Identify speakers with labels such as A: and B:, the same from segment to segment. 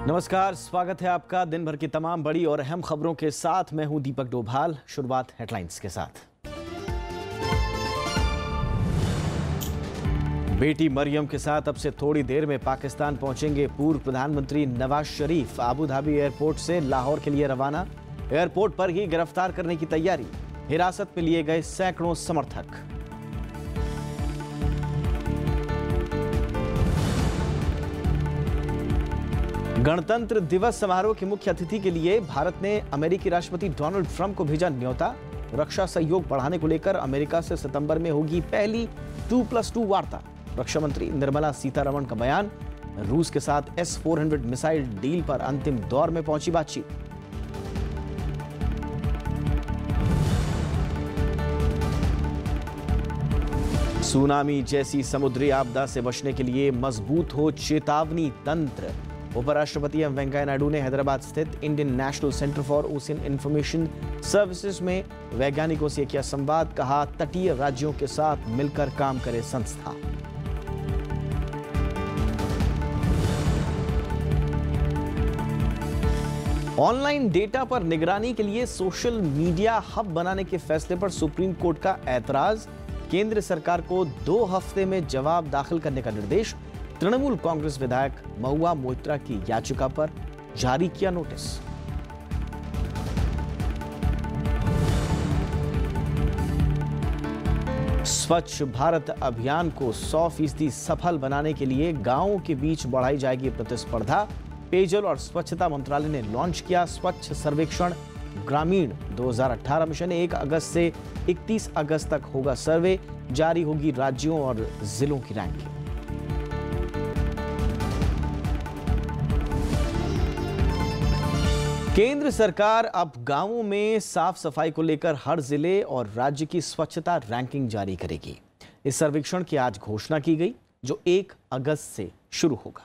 A: नमस्कार, स्वागत है आपका दिन भर की तमाम बड़ी और अहम खबरों के साथ। मैं हूं दीपक डोभाल। शुरुआत हेडलाइंस के साथ। बेटी मरियम के साथ अब से थोड़ी देर में पाकिस्तान पहुंचेंगे पूर्व प्रधानमंत्री Nawaz Sharif. Abu Dhabi airport से लाहौर के लिए रवाना। एयरपोर्ट पर ही गिरफ्तार करने की तैयारी। हिरासत में लिए गए सैकड़ों समर्थक। गणतंत्र दिवस समारोह के मुख्य अतिथि के लिए भारत ने अमेरिकी राष्ट्रपति डोनाल्ड ट्रंप को भेजा न्योता। रक्षा सहयोग बढ़ाने को लेकर अमेरिका से सितंबर में होगी पहली 2+2 वार्ता। रक्षा मंत्री निर्मला सीतारमण का बयान। रूस के साथ S-400 मिसाइल डील पर अंतिम दौर में पहुंची बातचीत। सुनामी जैसी समुद्री आपदा से बचने के लिए मजबूत हो चेतावनी तंत्र। उपराष्ट्रपति एम वेंकैया नायडू ने हैदराबाद स्थित Indian national centre for ocean information services में वैज्ञानिकों से किया संवाद। कहा, तटीय राज्यों के साथ मिलकर काम करे संस्था। ऑनलाइन डेटा पर निगरानी के लिए सोशल मीडिया हब बनाने के फैसले पर सुप्रीम कोर्ट का ऐतराज। केंद्र सरकार को 2 हफ्ते में जवाब दाखिल करने का निर्देश। तृणमूल कांग्रेस विधायक महुआ मोइत्रा की याचिका पर जारी किया नोटिस। स्वच्छ भारत अभियान को 100% सफल बनाने के लिए गांवों के बीच बढ़ाई जाएगी प्रतिस्पर्धा। पेयजल और स्वच्छता मंत्रालय ने लॉन्च किया स्वच्छ सर्वेक्षण ग्रामीण 2018 मिशन। 1 अगस्त से 31 अगस्त तक होगा सर्वे। जारी होगी राज्यों और जिलों की रैंकिंग। केंद्र सरकार अब गांवों में साफ सफाई को लेकर हर जिले और राज्य की स्वच्छता रैंकिंग जारी करेगी। इस सर्वेक्षण की आज घोषणा की गई, जो 1 अगस्त से शुरू होगा।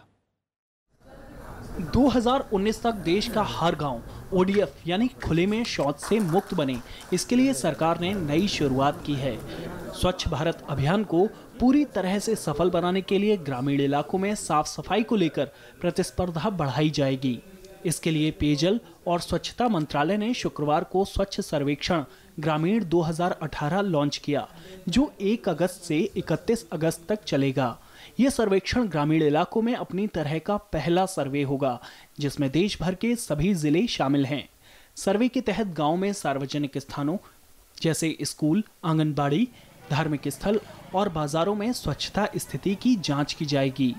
B: 2019 तक देश का हर गांव ODF यानी खुले में शौच से मुक्त बने, इसके लिए सरकार ने नई शुरुआत की है। स्वच्छ भारत अभियान को पूरी तरह से सफल बनाने के लिए ग्रामीण इलाकों में साफ सफाई को लेकर प्रतिस्पर्धा बढ़ाई जाएगी। इसके लिए पेयजल और स्वच्छता मंत्रालय ने शुक्रवार को स्वच्छ सर्वेक्षण ग्रामीण 2018 लॉन्च किया, जो 1 अगस्त से 31 अगस्त तक चलेगा। यह सर्वेक्षण ग्रामीण इलाकों में अपनी तरह का पहला सर्वे होगा, जिसमें देश भर के सभी जिले शामिल हैं। सर्वे के तहत गांव में सार्वजनिक स्थानों जैसे स्कूल, आंगनबाड़ी, धार्मिक स्थल और बाजारों में स्वच्छता स्थिति की जांच की जाएगी।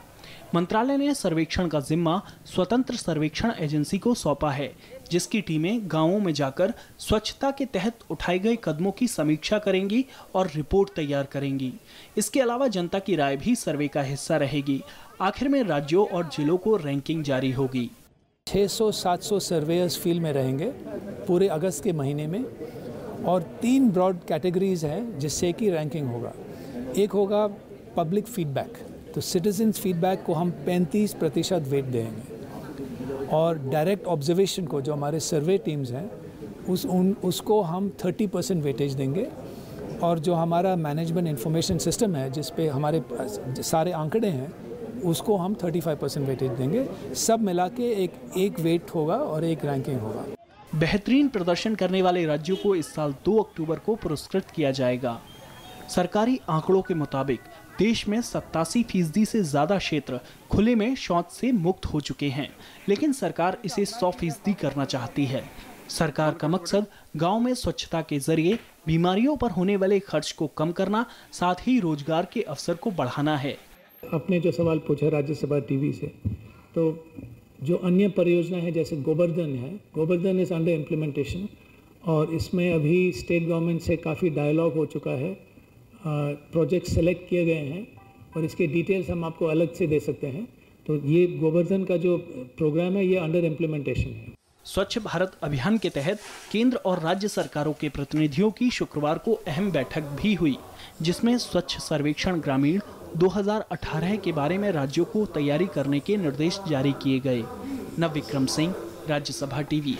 B: मंत्रालय ने सर्वेक्षण का जिम्मा स्वतंत्र सर्वेक्षण एजेंसी को सौंपा है, जिसकी टीमें गांवों में जाकर स्वच्छता के तहत उठाए गए कदमों की समीक्षा करेंगी और रिपोर्ट तैयार करेंगी। इसके अलावा जनता की राय भी सर्वे का हिस्सा रहेगी। आखिर में राज्यों और जिलों को रैंकिंग जारी होगी।
C: 600-700 सर्वेयर्स फील्ड में रहेंगे पूरे अगस्त के महीने में, और 3 ब्रॉड कैटेगरीज हैं जिससे कि रैंकिंग होगा। एक होगा पब्लिक फीडबैक, तो सिटीजन्स फीडबैक को हम 35% वेट देंगे, और डायरेक्ट ऑब्जर्वेशन को, जो हमारे सर्वे टीम्स हैं, उसको हम 30% वेटेज देंगे, और जो हमारा मैनेजमेंट इंफॉर्मेशन सिस्टम है जिस पे हमारे सारे आंकड़े हैं, उसको हम 35% वेटेज देंगे। सब मिला के एक वेट होगा और एक रैंकिंग होगा।
B: बेहतरीन प्रदर्शन करने वाले राज्यों को इस साल 2 अक्टूबर को पुरस्कृत किया जाएगा। सरकारी आंकड़ों के मुताबिक देश में 87% से ज्यादा क्षेत्र खुले में शौच से मुक्त हो चुके हैं, लेकिन सरकार इसे 100% करना चाहती है। सरकार का मकसद गांव में स्वच्छता के जरिए बीमारियों पर होने वाले खर्च को कम करना, साथ ही रोजगार के अवसर को बढ़ाना है।
C: आपने जो सवाल पूछा राज्यसभा टीवी से, तो जो अन्य परियोजना है जैसे गोबर्धन है, गोबर्धन इज अंडर इम्प्लीमेंटेशन, और इसमें अभी स्टेट गवर्नमेंट से काफ़ी डायलॉग हो चुका है। प्रोजेक्ट सेलेक्ट किए गए हैं और इसके डिटेल्स हम आपको अलग से दे सकते हैं। तो ये गोबर्धन का जो प्रोग्राम है, ये अंडर इम्प्लीमेंटेशन है।
B: स्वच्छ भारत अभियान के तहत केंद्र और राज्य सरकारों के प्रतिनिधियों की शुक्रवार को अहम बैठक भी हुई, जिसमें स्वच्छ सर्वेक्षण ग्रामीण 2018 के बारे में राज्यों को तैयारी करने के निर्देश जारी किए गए। नवविक्रम सिंह, राज्यसभा टीवी।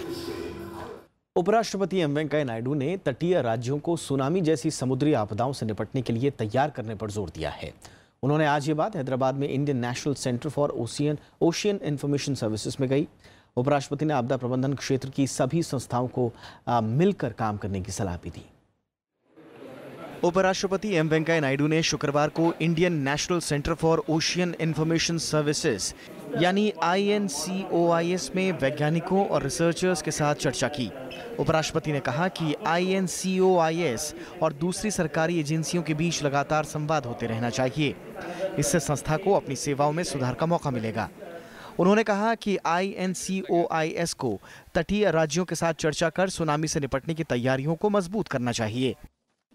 A: उपराष्ट्रपति एम वेंकैया नायडू ने तटीय राज्यों को सुनामी जैसी समुद्री आपदाओं से निपटने के लिए तैयार करने पर जोर दिया है। उन्होंने आज ये बात हैदराबाद में Indian national centre for ocean information services में कही। उपराष्ट्रपति ने आपदा प्रबंधन क्षेत्र की सभी संस्थाओं को मिलकर काम करने की सलाह भी दी। उपराष्ट्रपति एम वेंकैया नायडू ने शुक्रवार को Indian national centre for ocean information services यानी INCOIS में वैज्ञानिकों और रिसर्चर्स के साथ चर्चा की। उपराष्ट्रपति ने कहा कि INCOIS और दूसरी सरकारी एजेंसियों के बीच लगातार संवाद होते रहना चाहिए। इससे संस्था को अपनी सेवाओं में सुधार का मौका मिलेगा। उन्होंने कहा कि INCOIS को तटीय राज्यों के साथ चर्चा कर सुनामी से निपटने की तैयारियों को मजबूत करना चाहिए।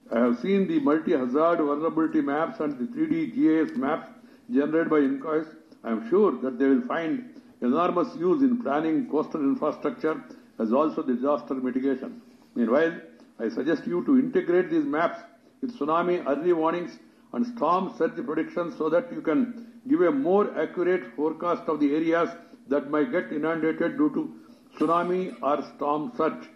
D: I have seen the multi-hazard vulnerability maps and the 3D GIS maps generated by INCOIS. I am sure that they will find enormous use in planning coastal infrastructure as also disaster mitigation. Meanwhile, I suggest you to integrate these maps with tsunami early warnings and storm surge predictions so that you can give a more accurate forecast of the areas that might get inundated due to tsunami or storm surge.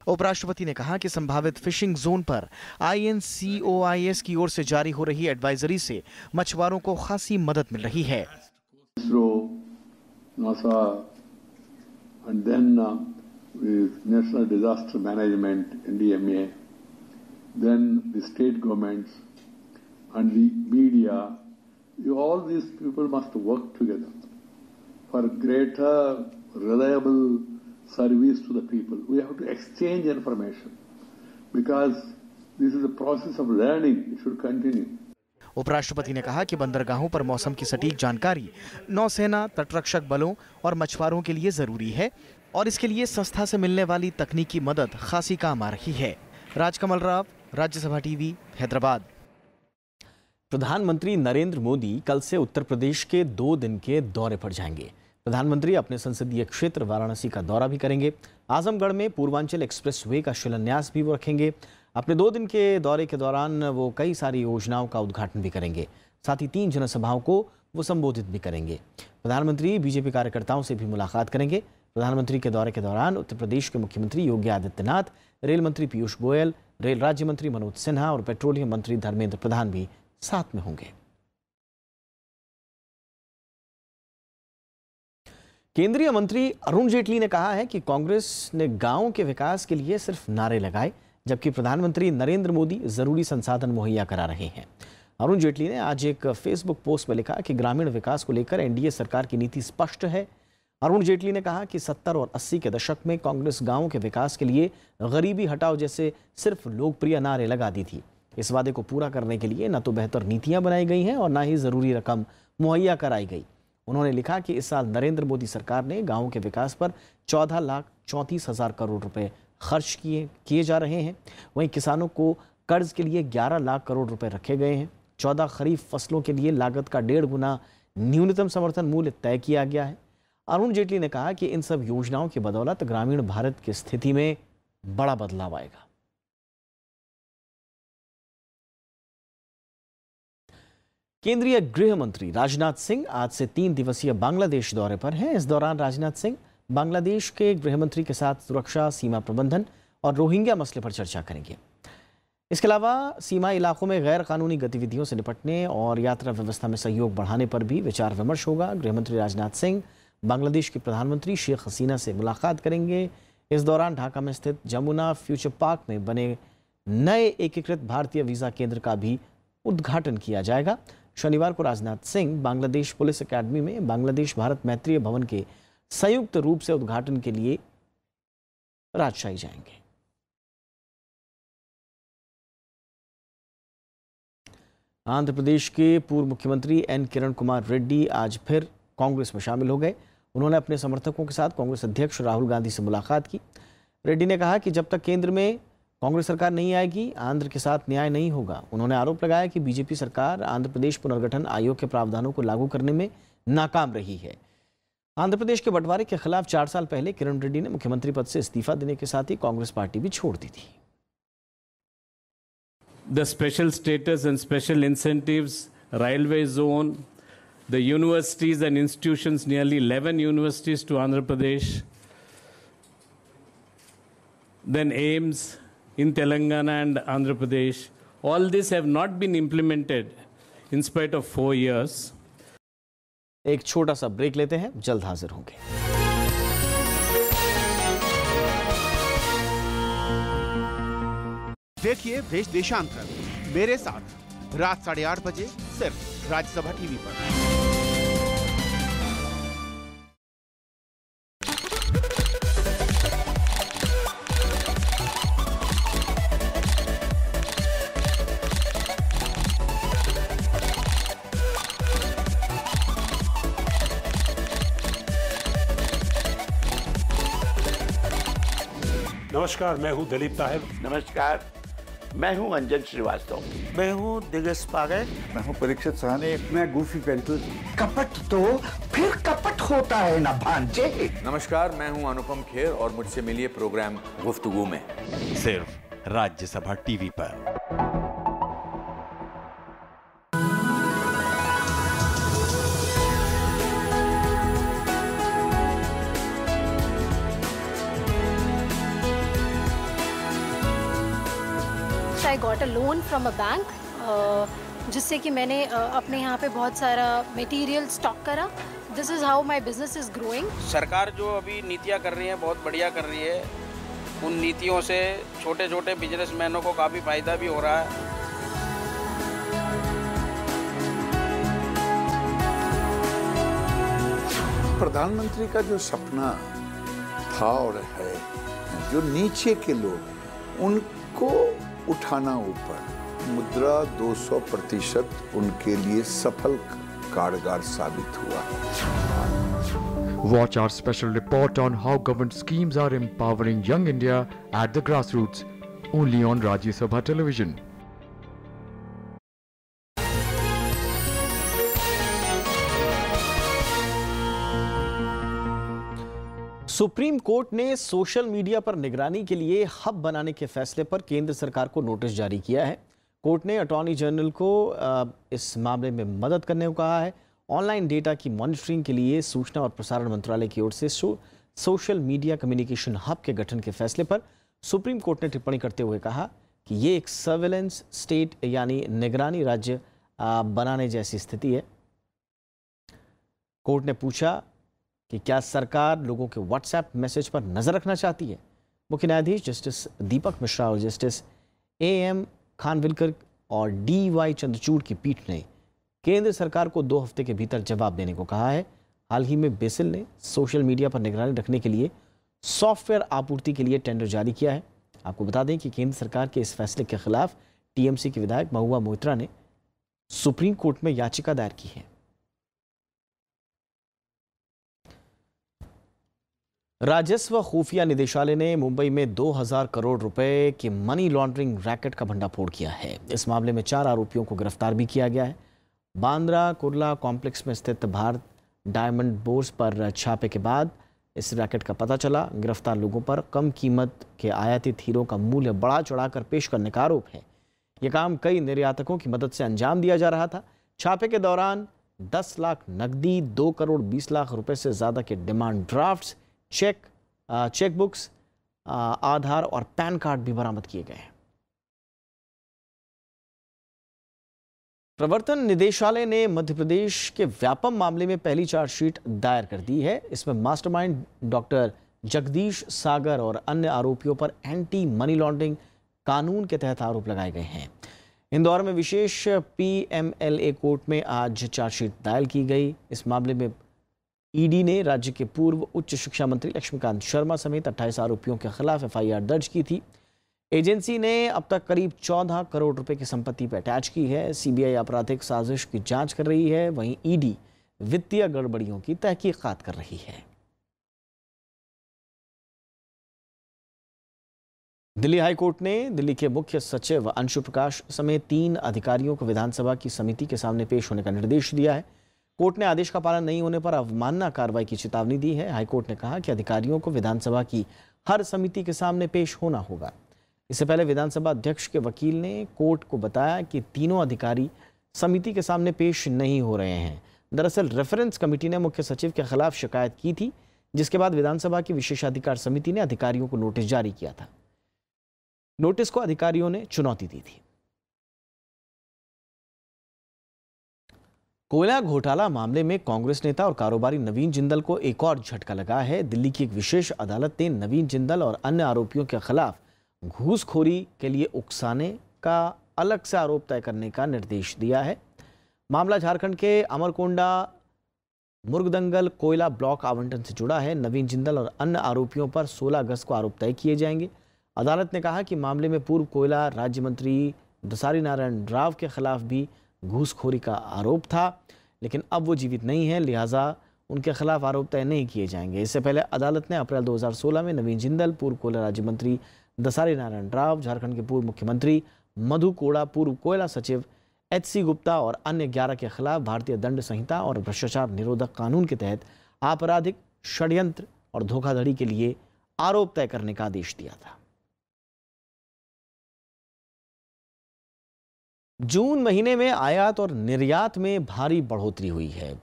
A: उपराष्ट्रपति ने कहा कि संभावित fishing zone पर INCOIS की ओर से जारी हो रही एडवाइजरी से मछुआरों को खासी मदद मिल रही है।
D: ISRO, NASA, and then with National Disaster Management (NDMA), then the state governments and the media, all these people must work together for greater, reliable service to the people. We have to exchange information because this is a process of learning. It should continue.
A: उपराष्ट्रपति ने कहा कि बंदरगाहों पर मौसम की सटीक जानकारी नौसेना, तटरक्षक बलों और मछुआरों के लिए जरूरी है और इसके लिए संस्था से मिलने वाली तकनीकी मदद खासी काम आ रही है। राजकमल राव, राज्यसभा टीवी, हैदराबाद। प्रधानमंत्री नरेंद्र मोदी कल से उत्तर प्रदेश के 2 दिन के दौरे पर जाएंगे। प्रधानमंत्री अपने संसदीय क्षेत्र वाराणसी का दौरा भी करेंगे। आजमगढ़ में पूर्वांचल एक्सप्रेसवे का शिलान्यास भी वो रखेंगे। अपने 2 दिन के दौरे के दौरान वो कई सारी योजनाओं का उद्घाटन भी करेंगे। साथ ही 3 जनसभाओं को वो संबोधित भी करेंगे। प्रधानमंत्री बीजेपी कार्यकर्ताओं से भी मुलाकात करेंगे। प्रधानमंत्री के दौरे के दौरान उत्तर प्रदेश के मुख्यमंत्री योगी आदित्यनाथ, रेल मंत्री पीयूष गोयल, रेल राज्य मंत्री मनोज सिन्हा और पेट्रोलियम मंत्री धर्मेंद्र प्रधान भी साथ में होंगे। केंद्रीय मंत्री अरुण जेटली ने कहा है कि कांग्रेस ने गांवों के विकास के लिए सिर्फ नारे लगाए, जबकि प्रधानमंत्री नरेंद्र मोदी जरूरी संसाधन मुहैया करा रहे हैं। अरुण जेटली ने आज एक फेसबुक पोस्ट में लिखा कि ग्रामीण विकास को लेकर एनडीए सरकार की नीति स्पष्ट है। अरुण जेटली ने कहा कि 70 और 80 के दशक में कांग्रेस गांवों के विकास के लिए गरीबी हटाओ जैसे सिर्फ लोकप्रिय नारे लगा दी थी। इस वादे को पूरा करने के लिए न तो बेहतर नीतियां बनाई गई हैं और न ही जरूरी रकम मुहैया कराई गई। उन्होंने लिखा कि इस साल नरेंद्र मोदी सरकार ने गांवों के विकास पर 14,34,000 करोड़ रुपए खर्च किए जा रहे हैं। वहीं किसानों को कर्ज के लिए 11 लाख करोड़ रुपए रखे गए हैं। 14 खरीफ फसलों के लिए लागत का 1.5 गुना न्यूनतम समर्थन मूल्य तय किया गया है। अरुण जेटली ने कहा कि इन सब योजनाओं की बदौलत ग्रामीण भारत की स्थिति में बड़ा बदलाव आएगा। केंद्रीय गृह मंत्री राजनाथ सिंह आज से 3 दिवसीय बांग्लादेश दौरे पर हैं। इस दौरान राजनाथ सिंह बांग्लादेश के गृह मंत्री के साथ सुरक्षा, सीमा प्रबंधन और रोहिंग्या मसले पर चर्चा करेंगे। इसके अलावा सीमा इलाकों में गैर कानूनी गतिविधियों से निपटने और यात्रा व्यवस्था में सहयोग बढ़ाने पर भी विचार विमर्श होगा। गृह मंत्री राजनाथ सिंह बांग्लादेश की प्रधानमंत्री शेख हसीना से मुलाकात करेंगे। इस दौरान ढाका में स्थित जमुना फ्यूचर पार्क में बने नए एकीकृत भारतीय वीजा केंद्र का भी उद्घाटन किया जाएगा। शनिवार को राजनाथ सिंह बांग्लादेश पुलिस अकादमी में बांग्लादेश भारत मैत्रीय भवन के संयुक्त रूप से उद्घाटन के लिए राजशाही जाएंगे। आंध्र प्रदेश के पूर्व मुख्यमंत्री एन किरण कुमार रेड्डी आज फिर कांग्रेस में शामिल हो गए। उन्होंने अपने समर्थकों के साथ कांग्रेस अध्यक्ष राहुल गांधी से मुलाकात की। रेड्डी ने कहा कि जब तक केंद्र में कांग्रेस सरकार नहीं आएगी, आंध्र के साथ न्याय नहीं होगा। उन्होंने आरोप लगाया कि बीजेपी सरकार आंध्र प्रदेश पुनर्गठन आयोग के प्रावधानों को लागू करने में नाकाम रही है। आंध्र प्रदेश के बंटवारे के खिलाफ 4 साल पहले किरण रेड्डी ने मुख्यमंत्री पद से इस्तीफा देने के साथ ही कांग्रेस पार्टी भी छोड़ दी थी।
E: The special status and special incentives, railway zone, the universities and institutions, nearly 11 universities to Andhra Pradesh, then AIIMS in Telangana and Andhra Pradesh, all this have not been implemented in spite of 4 years.
A: एक छोटा सा break लेते हैं, जल्द हाजिर होंगे।
F: देखिए देश देशांतर मेरे साथ रात 8:30 बजे सिर्फ राज्यसभा टीवी पर।
G: नमस्कार, मैं हूं दिलीप ताहिर।
H: नमस्कार, मैं हूं अंजन श्रीवास्तव।
I: मैं हूं दिगस पागल।
J: मैं हूं परीक्षित साहनी।
I: मैं गूफी पेंटूस। कपट तो फिर कपट होता है ना भांजे।
K: नमस्कार, मैं हूं अनुपम खेर और मुझसे मिलिए प्रोग्राम गुफ्तगू में,
L: सिर्फ राज्यसभा टीवी पर।
M: I got a loan from a bank, जिससे कि मैंने अपने यहाँ पे बहुत सारा मटेरियल स्टॉक करा। This is how my business is growing.
N: सरकार जो अभी नीतियाँ कर रही है बहुत बढ़िया कर रही है। उन नीतियों से छोटे छोटे बिजनेसमैनों को काफ़ी फायदा भी हो रहा है।
J: प्रधानमंत्री का जो सपना था और है, जो नीचे के लोग उनको उठाना ऊपर, मुद्रा 200% उनके लिए सफल कारगर साबित हुआ।
O: Watch our special report on how government schemes are empowering young India at the grassroots, only on Rajya Sabha television.
A: Supreme court ने सोशल मीडिया पर निगरानी के लिए हब बनाने के फैसले पर केंद्र सरकार को नोटिस जारी किया है। कोर्ट ने अटॉर्नी जनरल को इस मामले में मदद करने को कहा है। ऑनलाइन डेटा की मॉनिटरिंग के लिए सूचना और प्रसारण मंत्रालय की ओर से सोशल मीडिया कम्युनिकेशन हब के गठन के फैसले पर सुप्रीम कोर्ट ने टिप्पणी करते हुए कहा कि ये एक सर्वेलेंस स्टेट यानी निगरानी राज्य बनाने जैसी स्थिति है। कोर्ट ने पूछा कि क्या सरकार लोगों के व्हाट्सएप मैसेज पर नजर रखना चाहती है। मुख्य न्यायाधीश जस्टिस दीपक मिश्रा और जस्टिस AM खानविलकर और DY चंद्रचूड़ की पीठ ने केंद्र सरकार को 2 हफ्ते के भीतर जवाब देने को कहा है। हाल ही में बेसिल ने सोशल मीडिया पर निगरानी रखने के लिए सॉफ्टवेयर आपूर्ति के लिए टेंडर जारी किया है। आपको बता दें कि केंद्र सरकार के इस फैसले के खिलाफ TMC के विधायक महुआ मोइत्रा ने सुप्रीम कोर्ट में याचिका दायर की है। राजस्व खुफिया निदेशालय ने मुंबई में 2000 करोड़ रुपए के मनी लॉन्ड्रिंग रैकेट का भंडाफोड़ किया है। इस मामले में 4 आरोपियों को गिरफ्तार भी किया गया है। बांद्रा कुर्ला कॉम्प्लेक्स में स्थित भारत डायमंड बोर्स पर छापे के बाद इस रैकेट का पता चला। गिरफ्तार लोगों पर कम कीमत के आयातित हीरों का मूल्य बढ़ा चढ़ाकर पेश करने का आरोप है। यह काम कई निर्यातकों की मदद से अंजाम दिया जा रहा था। छापे के दौरान 10 लाख नकदी, 2 करोड़ 20 लाख रुपए से ज़्यादा के डिमांड ड्राफ्ट्स, चेकबुक्स, आधार और पैन कार्ड भी बरामद किए गए हैं। प्रवर्तन निदेशालय ने मध्य प्रदेश के व्यापम मामले में पहली चार्जशीट दायर कर दी है। इसमें मास्टरमाइंड डॉक्टर जगदीश सागर और अन्य आरोपियों पर एंटी मनी लॉन्ड्रिंग कानून के तहत आरोप लगाए गए हैं। इंदौर में विशेष PMLA कोर्ट में आज चार्जशीट दायर की गई। इस मामले में ED ने राज्य के पूर्व उच्च शिक्षा मंत्री लक्ष्मीकांत शर्मा समेत 28 आरोपियों के खिलाफ FIR दर्ज की थी। एजेंसी ने अब तक करीब 14 करोड़ रुपए की संपत्ति पर अटैच की है। CBI आपराधिक साजिश की जांच कर रही है, वहीं ED वित्तीय गड़बड़ियों की तहकीकात कर रही है। दिल्ली हाईकोर्ट ने दिल्ली के मुख्य सचिव अंशु प्रकाश समेत 3 अधिकारियों को विधानसभा की समिति के सामने पेश होने का निर्देश दिया है। कोर्ट ने आदेश का पालन नहीं होने पर अवमानना कार्रवाई की चेतावनी दी है। हाईकोर्ट ने कहा कि अधिकारियों को विधानसभा की हर समिति के सामने पेश होना होगा। इससे पहले विधानसभा अध्यक्ष के वकील ने कोर्ट को बताया कि तीनों अधिकारी समिति के सामने पेश नहीं हो रहे हैं। दरअसल रेफरेंस कमेटी ने मुख्य सचिव के खिलाफ शिकायत की थी, जिसके बाद विधानसभा की विशेषाधिकार समिति ने अधिकारियों को नोटिस जारी किया था। नोटिस को अधिकारियों ने चुनौती दी थी। कोयला घोटाला मामले में कांग्रेस नेता और कारोबारी नवीन जिंदल को एक और झटका लगा है। दिल्ली की एक विशेष अदालत ने नवीन जिंदल और अन्य आरोपियों के खिलाफ घूसखोरी के लिए उकसाने का अलग से आरोप तय करने का निर्देश दिया है। मामला झारखंड के अमरकोंडा मुर्गदंगल कोयला ब्लॉक आवंटन से जुड़ा है। नवीन जिंदल और अन्य आरोपियों पर 16 अगस्त को आरोप तय किए जाएंगे। अदालत ने कहा कि मामले में पूर्व कोयला राज्य मंत्री दसारी नारायण राव के खिलाफ भी घूसखोरी का आरोप था, लेकिन अब वो जीवित नहीं है, लिहाजा उनके खिलाफ आरोप तय नहीं किए जाएंगे। इससे पहले अदालत ने अप्रैल 2016 में नवीन जिंदल, पूर्व कोयला राज्य मंत्री दसारी नारायण राव, झारखंड के पूर्व मुख्यमंत्री मधु कोड़ा, पूर्व कोयला सचिव HC गुप्ता और अन्य 11 के खिलाफ भारतीय दंड संहिता और भ्रष्टाचार निरोधक कानून के तहत आपराधिक षड्यंत्र और धोखाधड़ी के लिए आरोप तय करने का आदेश दिया था। जून महीने में आयात और निर्यात में भारी बढ़ोतरी हुई है।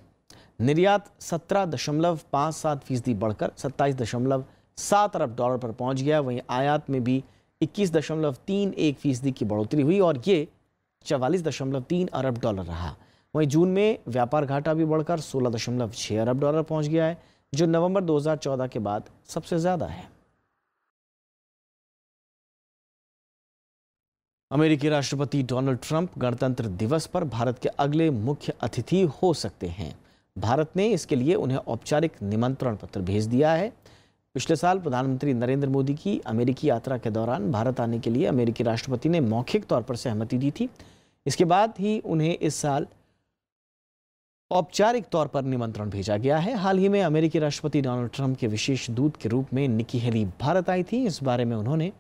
A: निर्यात 17.57% बढ़कर 27.7 अरब डॉलर पर पहुंच गया। वहीं आयात में भी 21.31% की बढ़ोतरी हुई और ये 44.3 अरब डॉलर रहा। वहीं जून में व्यापार घाटा भी बढ़कर 16.6 अरब डॉलर पहुंच गया है, जो नवंबर 2014 के बाद सबसे ज्यादा है। अमेरिकी राष्ट्रपति डोनाल्ड ट्रंप गणतंत्र दिवस पर भारत के अगले मुख्य अतिथि हो सकते हैं। भारत ने इसके लिए उन्हें औपचारिक निमंत्रण पत्र भेज दिया है। पिछले साल प्रधानमंत्री नरेंद्र मोदी की अमेरिकी यात्रा के दौरान भारत आने के लिए अमेरिकी राष्ट्रपति ने मौखिक तौर पर सहमति दी थी। इसके बाद ही उन्हें इस साल औपचारिक तौर पर निमंत्रण भेजा गया है। हाल ही में अमेरिकी राष्ट्रपति डोनाल्ड ट्रंप के विशेष दूत के रूप में निकी हेली भारत आई थी। इस बारे में उन्होंने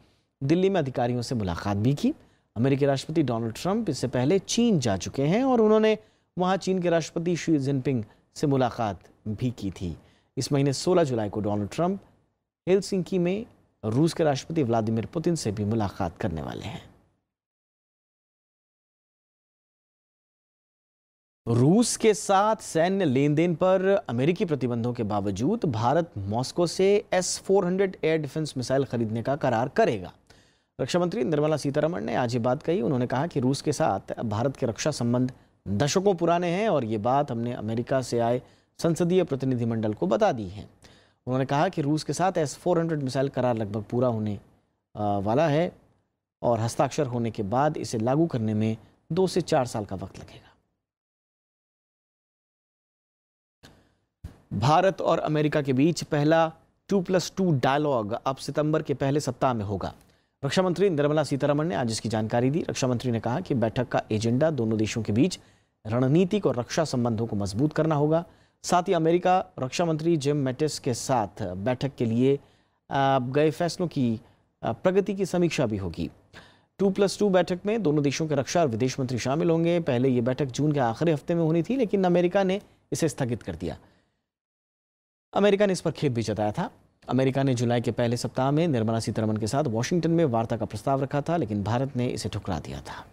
A: दिल्ली में अधिकारियों से मुलाकात भी की। अमेरिकी राष्ट्रपति डोनाल्ड ट्रंप इससे पहले चीन जा चुके हैं और उन्होंने वहां चीन के राष्ट्रपति शी जिनपिंग से मुलाकात भी की थी। इस महीने 16 जुलाई को डोनाल्ड ट्रंप हेलसिंकी में रूस के राष्ट्रपति व्लादिमीर पुतिन से भी मुलाकात करने वाले हैं। रूस के साथ सैन्य लेन देन पर अमेरिकी प्रतिबंधों के बावजूद भारत मॉस्को से S-400 एयर डिफेंस मिसाइल खरीदने का करार करेगा। रक्षा मंत्री निर्मला सीतारमण ने आज ये बात कही। उन्होंने कहा कि रूस के साथ भारत के रक्षा संबंध दशकों पुराने हैं और ये बात हमने अमेरिका से आए संसदीय प्रतिनिधिमंडल को बता दी है। उन्होंने कहा कि रूस के साथ S-400 मिसाइल करार लगभग पूरा होने वाला है और हस्ताक्षर होने के बाद इसे लागू करने में 2 से 4 साल का वक्त लगेगा। भारत और अमेरिका के बीच पहला 2+2 डायलॉग अब सितंबर के पहले सप्ताह में होगा। रक्षा मंत्री निर्मला सीतारमण ने आज इसकी जानकारी दी। रक्षा मंत्री ने कहा कि बैठक का एजेंडा दोनों देशों के बीच रणनीतिक और रक्षा संबंधों को मजबूत करना होगा। साथ ही अमेरिका रक्षा मंत्री जिम मैटिस के साथ बैठक के लिए गए फैसलों की प्रगति की समीक्षा भी होगी। 2+2 बैठक में दोनों देशों के रक्षा और विदेश मंत्री शामिल होंगे। पहले ये बैठक जून के आखिरी हफ्ते में होनी थी, लेकिन अमेरिका ने इसे स्थगित कर दिया। अमेरिका ने इस पर खेद भी जताया था। अमेरिका ने जुलाई के पहले सप्ताह में निर्मला सीतारमण के साथ वॉशिंगटन में वार्ता का प्रस्ताव रखा था, लेकिन भारत ने इसे ठुकरा दिया था।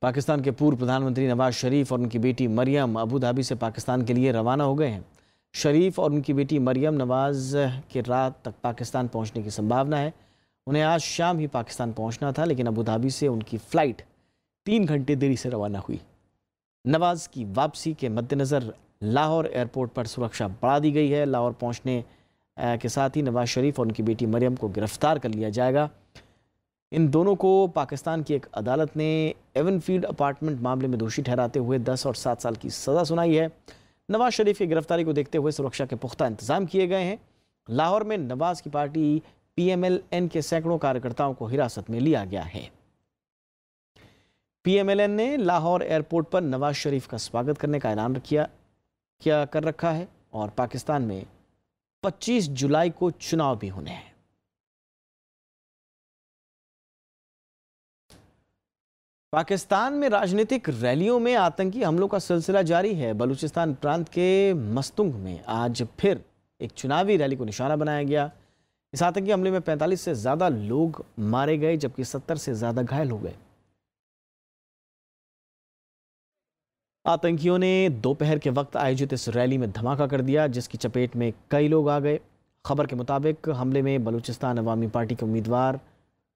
A: पाकिस्तान के पूर्व प्रधानमंत्री नवाज शरीफ और उनकी बेटी मरियम अबू धाबी से पाकिस्तान के लिए रवाना हो गए हैं। शरीफ और उनकी बेटी मरियम नवाज के रात तक पाकिस्तान पहुंचने की संभावना है। उन्हें आज शाम ही पाकिस्तान पहुंचना था, लेकिन अबू धाबी से उनकी फ्लाइट 3 घंटे देरी से रवाना हुई। नवाज की वापसी के मद्देनज़र लाहौर एयरपोर्ट पर सुरक्षा बढ़ा दी गई है। लाहौर पहुंचने के साथ ही नवाज शरीफ और उनकी बेटी मरियम को गिरफ्तार कर लिया जाएगा। इन दोनों को पाकिस्तान की एक अदालत ने एवनफील्ड अपार्टमेंट मामले में दोषी ठहराते हुए 10 और 7 साल की सज़ा सुनाई है। नवाज शरीफ की गिरफ्तारी को देखते हुए सुरक्षा के पुख्ता इंतजाम किए गए हैं। लाहौर में नवाज की पार्टी PMLN के सैकड़ों कार्यकर्ताओं को हिरासत में लिया गया है। PMLN ने लाहौर एयरपोर्ट पर नवाज शरीफ का स्वागत करने का ऐलान कर रखा है और पाकिस्तान में 25 जुलाई को चुनाव भी होने हैं। पाकिस्तान में राजनीतिक रैलियों में आतंकी हमलों का सिलसिला जारी है। बलूचिस्तान प्रांत के मस्तुंग में आज फिर एक चुनावी रैली को निशाना बनाया गया। इस आतंकी हमले में 45 से ज्यादा लोग मारे गए, जबकि 70 से ज्यादा घायल हो गए। आतंकियों ने दोपहर के वक्त आयोजित इस रैली में धमाका कर दिया, जिसकी चपेट में कई लोग आ गए। खबर के मुताबिक हमले में बलूचिस्तान अवामी पार्टी के उम्मीदवार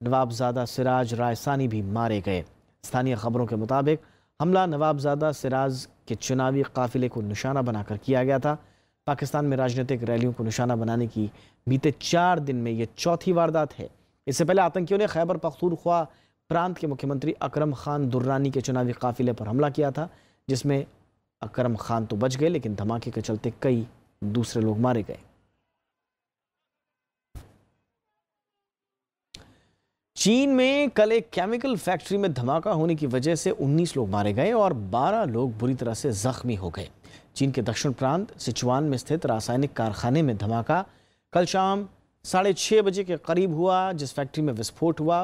A: नवाबजादा सिराज रायसानी भी मारे गए। स्थानीय खबरों के मुताबिक हमला नवाबजादा सिराज के चुनावी काफिले को निशाना बनाकर किया गया था। पाकिस्तान में राजनीतिक रैलियों को निशाना बनाने की बीते 4 दिन में यह चौथी वारदात है। इससे पहले आतंकियों ने खैबर पख्तूनख्वा प्रांत के मुख्यमंत्री अकरम खान दुर्रानी के चुनावी काफिले पर हमला किया था, जिसमें अकरम खान तो बच गए लेकिन धमाके के चलते कई दूसरे लोग मारे गए। चीन में कल एक केमिकल फैक्ट्री में धमाका होने की वजह से 19 लोग मारे गए और 12 लोग बुरी तरह से जख्मी हो गए। चीन के दक्षिण प्रांत सिचुआन में स्थित रासायनिक कारखाने में धमाका कल शाम 6:30 बजे के करीब हुआ। जिस फैक्ट्री में विस्फोट हुआ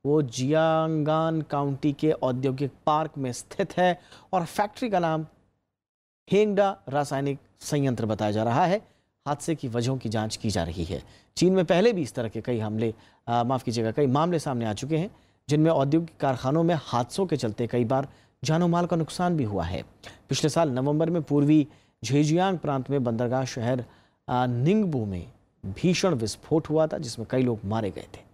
A: वो जियांगान काउंटी के औद्योगिक पार्क में स्थित है और फैक्ट्री का नाम हेंगडा रासायनिक संयंत्र बताया जा रहा है। हादसे की वजहों की जांच की जा रही है। चीन में पहले भी इस तरह के कई मामले सामने आ चुके हैं, जिनमें औद्योगिक कारखानों में हादसों के चलते कई बार जानो माल का नुकसान भी हुआ है। पिछले साल नवंबर में पूर्वी झेजियांग प्रांत में बंदरगाह शहर निंगबू में भीषण विस्फोट हुआ था, जिसमें कई लोग मारे गए थे।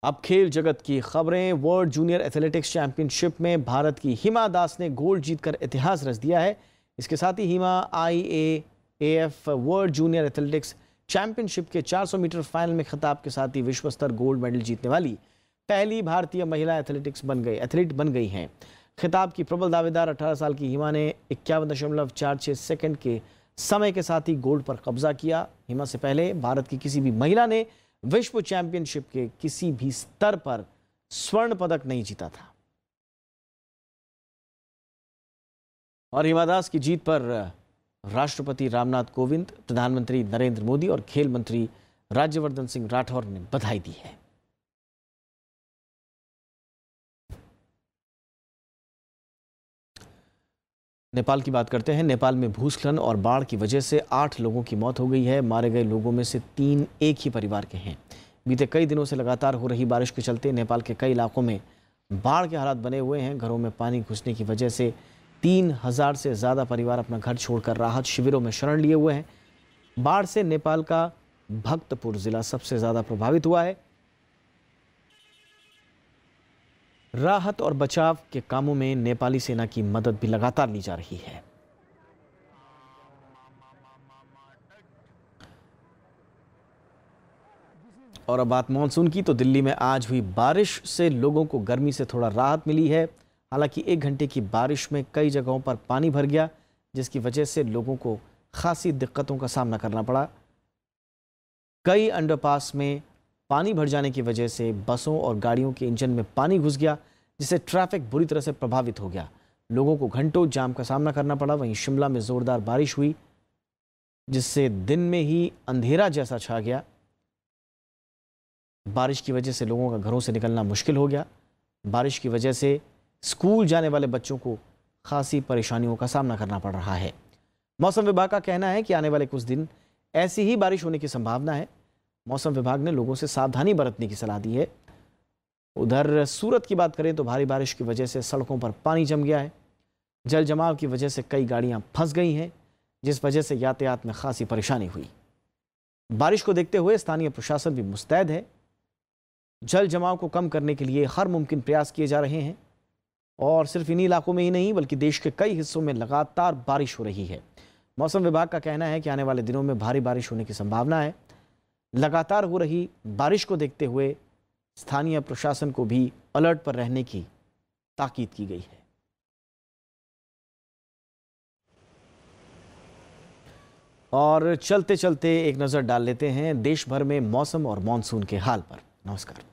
A: अब खेल जगत की खबरें। वर्ल्ड जूनियर एथलेटिक्स चैंपियनशिप में भारत की हिमा दास ने गोल्ड जीतकर इतिहास रच दिया है। इसके साथ ही हिमा IAAF world junior athletics championship के 400 मीटर फाइनल में खिताब के साथ ही विश्व स्तर गोल्ड मेडल जीतने वाली पहली भारतीय महिला एथलीट बन गई हैं। खिताब की प्रबल दावेदार 18 साल की हिमा ने 51.46 सेकंड के समय के साथ ही गोल्ड पर कब्जा किया। हिमा से पहले भारत की किसी भी महिला ने विश्व चैंपियनशिप के किसी भी स्तर पर स्वर्ण पदक नहीं जीता था। और हिमा दास की जीत पर राष्ट्रपति रामनाथ कोविंद, प्रधानमंत्री नरेंद्र मोदी और खेल मंत्री राज्यवर्धन सिंह राठौर ने बधाई दी है। नेपाल की बात करते हैं। नेपाल में भूस्खलन और बाढ़ की वजह से 8 लोगों की मौत हो गई है। मारे गए लोगों में से 3 एक ही परिवार के हैं। बीते कई दिनों से लगातार हो रही बारिश के चलते नेपाल के कई इलाकों में बाढ़ के हालात बने हुए हैं। घरों में पानी घुसने की वजह से 3000 से ज़्यादा परिवार अपना घर छोड़कर राहत शिविरों में शरण लिए हुए हैं। बाढ़ से नेपाल का भक्तपुर जिला सबसे ज़्यादा प्रभावित हुआ है। राहत और बचाव के कामों में नेपाली सेना की मदद भी लगातार ली जा रही है। और अब बात मानसून की, तो दिल्ली में आज हुई बारिश से लोगों को गर्मी से थोड़ा राहत मिली है। हालांकि 1 घंटे की बारिश में कई जगहों पर पानी भर गया, जिसकी वजह से लोगों को खासी दिक्कतों का सामना करना पड़ा। कई अंडरपास में पानी भर जाने की वजह से बसों और गाड़ियों के इंजन में पानी घुस गया, जिससे ट्रैफिक बुरी तरह से प्रभावित हो गया। लोगों को घंटों जाम का सामना करना पड़ा। वहीं शिमला में जोरदार बारिश हुई, जिससे दिन में ही अंधेरा जैसा छा गया। बारिश की वजह से लोगों का घरों से निकलना मुश्किल हो गया। बारिश की वजह से स्कूल जाने वाले बच्चों को खासी परेशानियों का सामना करना पड़ रहा है। मौसम विभाग का कहना है कि आने वाले कुछ दिन ऐसी ही बारिश होने की संभावना है। मौसम विभाग ने लोगों से सावधानी बरतने की सलाह दी है। उधर सूरत की बात करें तो भारी बारिश की वजह से सड़कों पर पानी जम गया है। जल जमाव की वजह से कई गाड़ियां फंस गई हैं, जिस वजह से यातायात में खासी परेशानी हुई। बारिश को देखते हुए स्थानीय प्रशासन भी मुस्तैद है। जल जमाव को कम करने के लिए हर मुमकिन प्रयास किए जा रहे हैं और सिर्फ इन्हीं इलाकों में ही नहीं बल्कि देश के कई हिस्सों में लगातार बारिश हो रही है। मौसम विभाग का कहना है कि आने वाले दिनों में भारी बारिश होने की संभावना है। लगातार हो रही बारिश को देखते हुए स्थानीय प्रशासन को भी अलर्ट पर रहने की ताकीद की गई है। और चलते चलते एक नज़र डाल लेते हैं देश भर में मौसम और मॉनसून के हाल पर। नमस्कार।